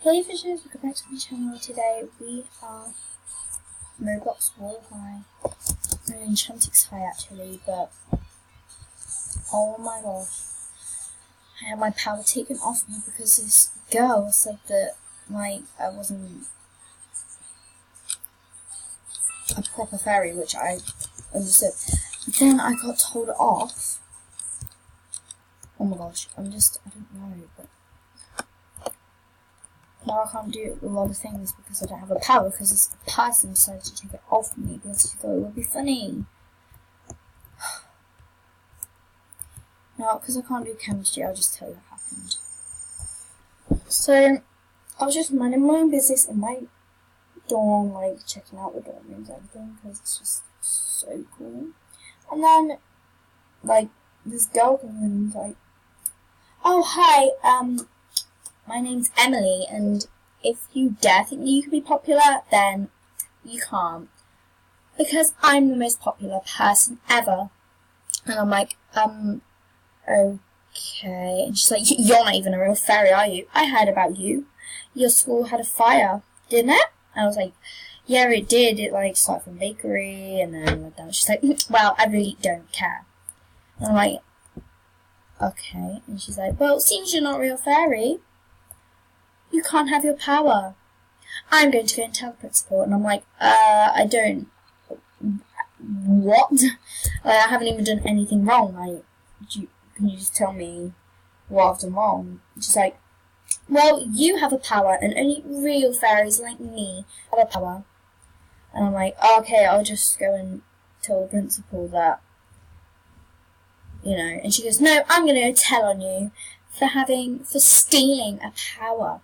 Hey fishes, welcome back to my channel. Today we are Roblox Royale High. We're in Chantix High actually, but oh my gosh. I had my power taken off me because this girl said that I wasn't a proper fairy, which I understood. But then I got told off. Oh my gosh, I don't know, but now I can't do a lot of things because I don't have a power, because this person decided to take it off me because she thought it would be funny. Now, because I can't do chemistry, I'll just tell you what happened. So, I was just minding my own business in my dorm, like checking out the dorm rooms and everything, because it's just so cool. And then, like, this girl comes in and is like, "Oh, hi, my name's Emily, and if you dare think you can be popular, then you can't. Because I'm the most popular person ever." And I'm like, okay. And she's like, "You're not even a real fairy, are you? I heard about you. Your school had a fire, didn't it?" And I was like, "Yeah, it did. It, like, started from bakery, and then went down." She's like, "Well, I really don't care." And I'm like, okay. And she's like, "Well, since you're not a real fairy, you can't have your power. I'm going to go and tell the principal." And I'm like, I don't. What? Like, I haven't even done anything wrong. Like, can you just tell me what I've done wrong? And she's like, "Well, you have a power, and only real fairies like me have a power." And I'm like, okay, I'll just go and tell the principal that, you know. And she goes, "No, I'm going to go tell on you for stealing a power."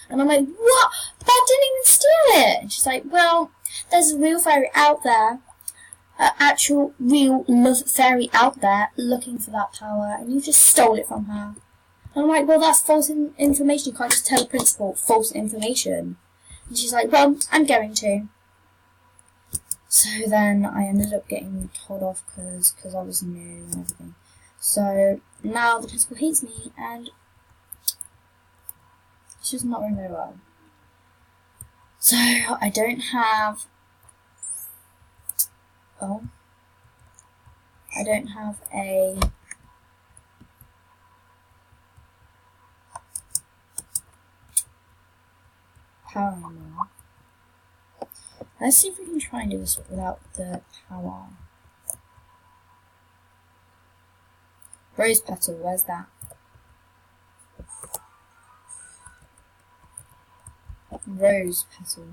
And I'm like, "What? But I didn't even steal it." And she's like, "Well, there's a real fairy out there, an actual real love fairy out there looking for that power, and you just stole it from her." And I'm like, "Well, that's false information. You can't just tell the principal false information." And she's like, "Well, I'm going to." So then I ended up getting told off because I was new and everything. So now the principal hates me, and it's just not going very well. So I don't have a power anymore. Let's see if we can try and do this without the power. Rose petal, where's that? Rose petal.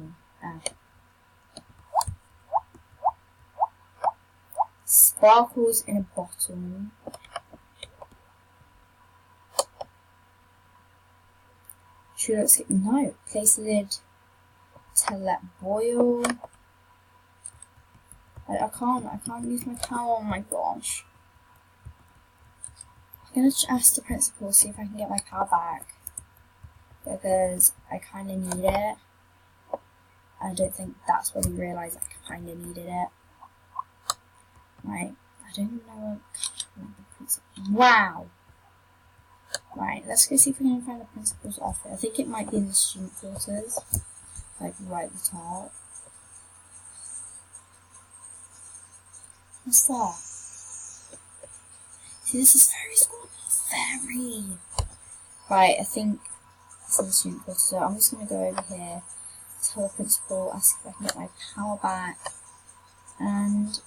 Sparkles in a bottle. No, place lid to let boil. I can't use my power. Oh my gosh. I'm gonna ask the principal, see if I can get my power back, because I kinda need it. I don't think that's what he realised, I kinda needed it. Right, I don't even know what. Wow! Right, let's go see if we can find the principal's office. I think it might be in the student quarters, like right at the top. What's that? See, this is fairy school, not fairy. Right, I think it's in the student quarters, so I'm just going to go over here, tell the principal, ask if I can get my power back, and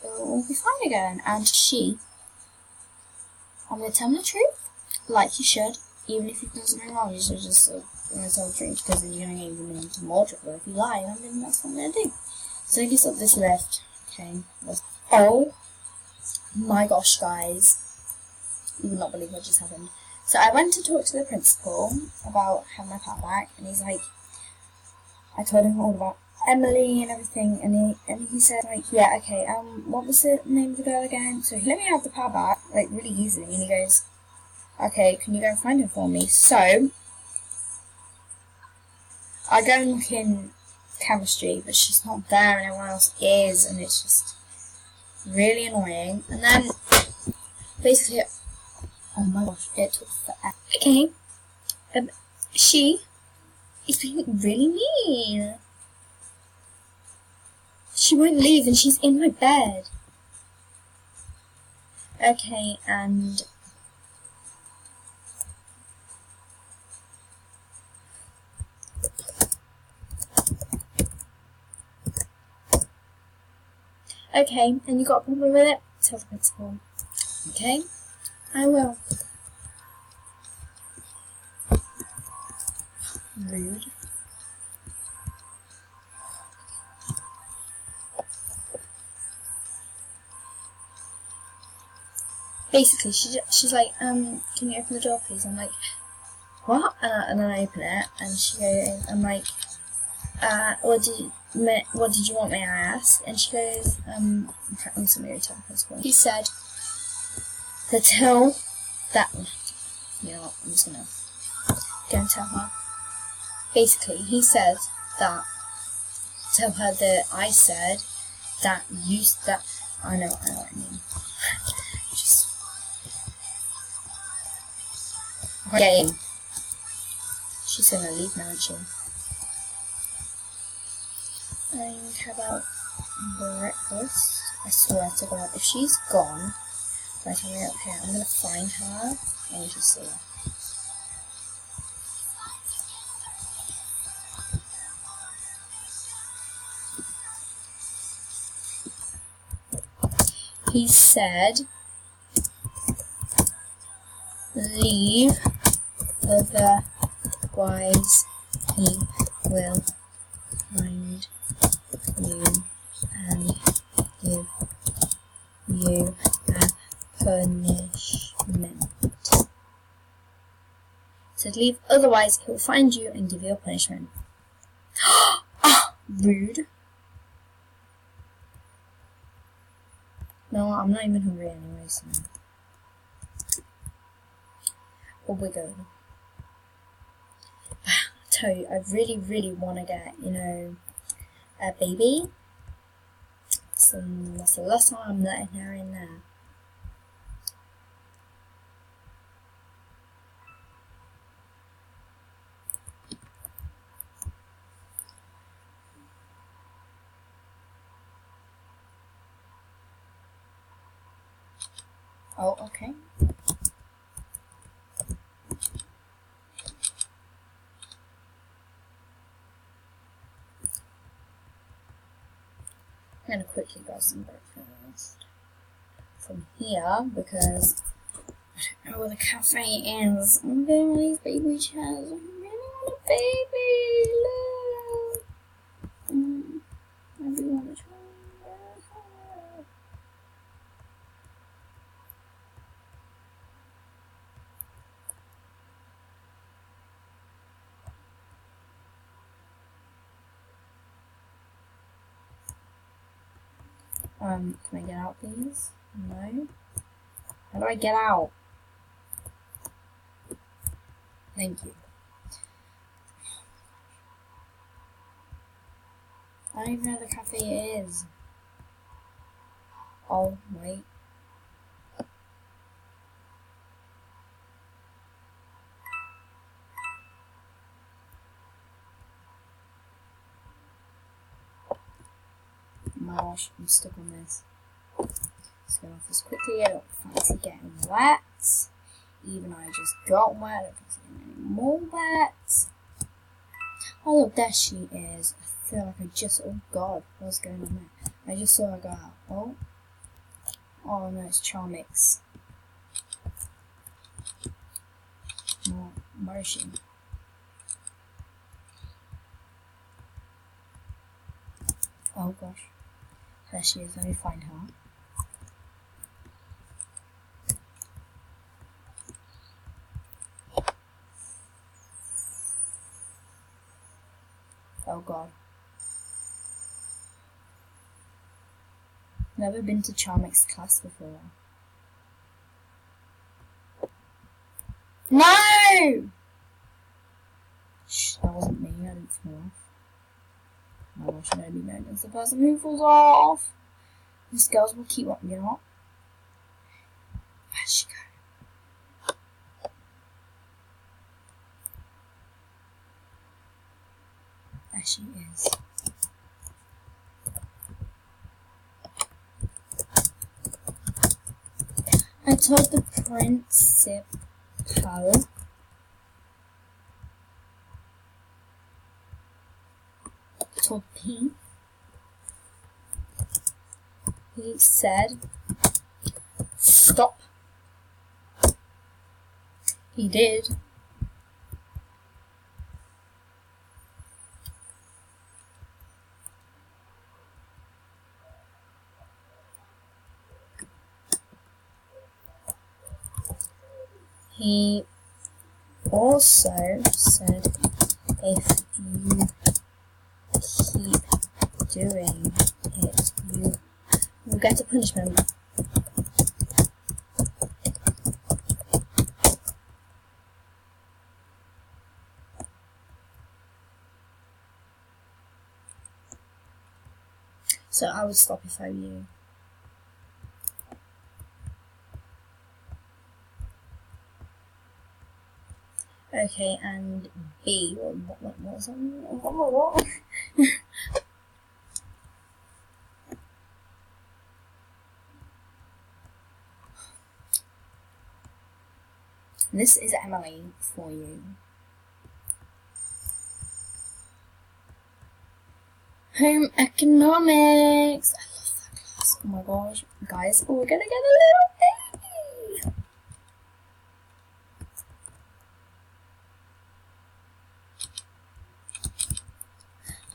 it will be fine again. And I'm going to tell him the truth, like you should, even if you've done something wrong. You should just tell the truth, because then you're going to get even into more trouble if you lie, and then that's what I'm going to do. So he gets up this lift. Okay. Oh my gosh, guys. You would not believe what just happened. So I went to talk to the principal about having my power back, and he's like, I told him all about Emily and everything, and he said, like, yeah, okay, what was the name of the girl again? So he let me have the power back, like, really easily, and he goes, okay, can you go and find her for me? So I go and look in chemistry, but she's not there and everyone else is, and it's just really annoying. And then basically, oh my gosh, it took forever. Okay, She is being really mean. She won't leave and she's in my bed. Okay, and okay, and you got a problem with it? Tell the principal. Okay, I will. Rude. Basically, she's like, can you open the door, please? I'm like, what? And then I open it, and she goes, I'm like, what did you want, may I ask? And she goes, I'm sorry, tell the principal. He said, to tell that, you know what, I'm just gonna go and tell her. Basically, he said that, tell her that I said that I know what I mean. Just, get in. She's gonna leave now, isn't she? And how about breakfast? I swear to God, if she's gone by the time we're up here, I'm gonna find her and you should see her. He said, leave, otherwise he will find you and give you a punishment. Said leave, otherwise he will find you and give you a punishment. Ah, rude. No, I'm not even hungry anyway, so. But we're going. I tell you, I really, really want to get, you know, a baby. So that's the last time I'm letting her in there. Oh, okay. I'm going to quickly grab some breakfast from here because I don't know where the cafe is. I'm getting all these baby chairs. I really want a baby. Look. I really want to try. Can I get out, please? No. How do I get out? Thank you. I don't even know where the cafe is. Oh, wait. My gosh, I'm stuck on this. Let's get off this quickly. I don't fancy getting wet. Even I just got wet. I don't fancy getting any more wet. Oh look, there she is. I feel like I just, oh god, what's going on there? I just saw her go out. Oh. Oh no, it's Charmix. Oh, where is she? Oh gosh. There she is, let me find her. Oh god. Never been to Charmix class before. No! Shh, that wasn't me, I didn't fall off. Oh gosh, I'm gonna be known as the person who falls off. These girls will keep up, you know what? Where'd she go? As she is. I told the principal. Told P. He said, stop. He did. He also said, if you keep doing it, you will get a punishment. So I would stop if I were you. Okay, and B. What was that? What? This is Emily for you. Home economics. I love that class. Oh my gosh, guys, we're gonna get a little baby.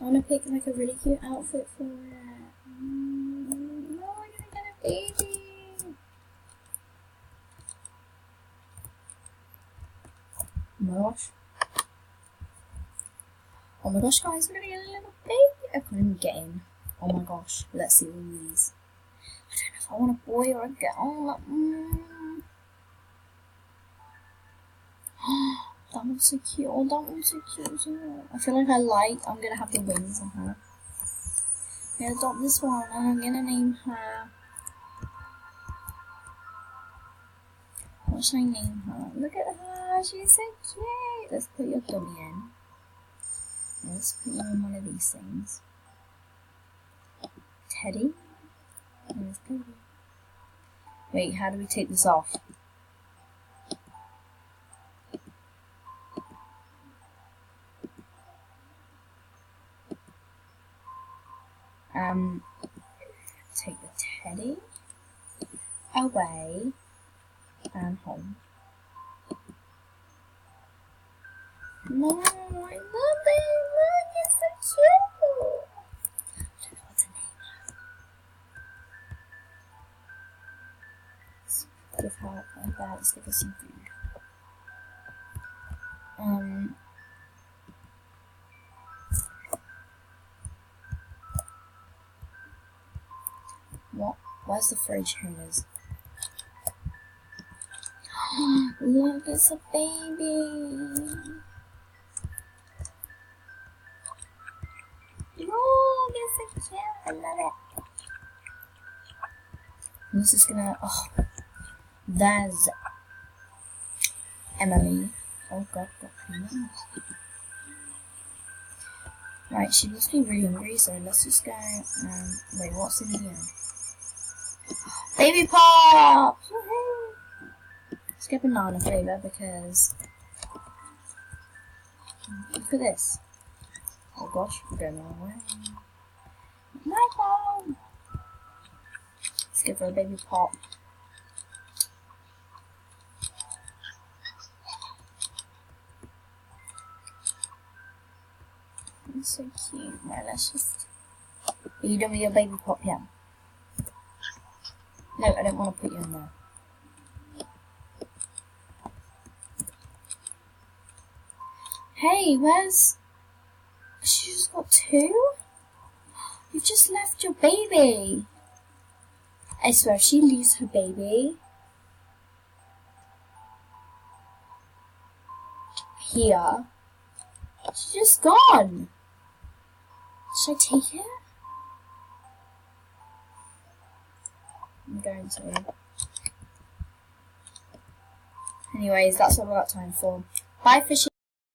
I want to pick like a really cute outfit for it. No, we're gonna get a baby. Oh my gosh. Oh my gosh, guys, we're gonna get a little baby. I can't even get in. Oh my gosh, let's see all these. I don't know if I want a boy or a girl. That one's so cute. Oh, that one's so cute. I feel like I'm gonna have the wings on her. I'm gonna adopt this one and I'm gonna name her. What should I name her? Look at her, she's so cute. Let's put your dummy in. Let's put you in one of these things. Teddy? Where's Teddy? Wait, how do we take this off? Take the Teddy away and home. No, I love it. Look, it's so cute. I don't know what to name her. Let's give her like that. Let's give her some food. What? Where's the fridge? Here it is. Look, it's a baby. Look, it's so cute. I love it. I'm just gonna. Oh, there's Emily. Oh God, got cream. Right, she must be really hungry, so let's just go. Wait, what's in here? Baby pop! Woohoo! Let's get banana flavour because. Look at this. Oh gosh, we're going the wrong way. My phone! Let's give her a baby pop. It's so cute. Right, let's just. Are you done with your baby pop yet? No, I don't want to put you in there. Hey, where's... She just got two? You've just left your baby. I swear, if she leaves her baby here, she's just gone. Should I take it? I'm going to. Anyways, that's all I've got time for. Bye, fishy.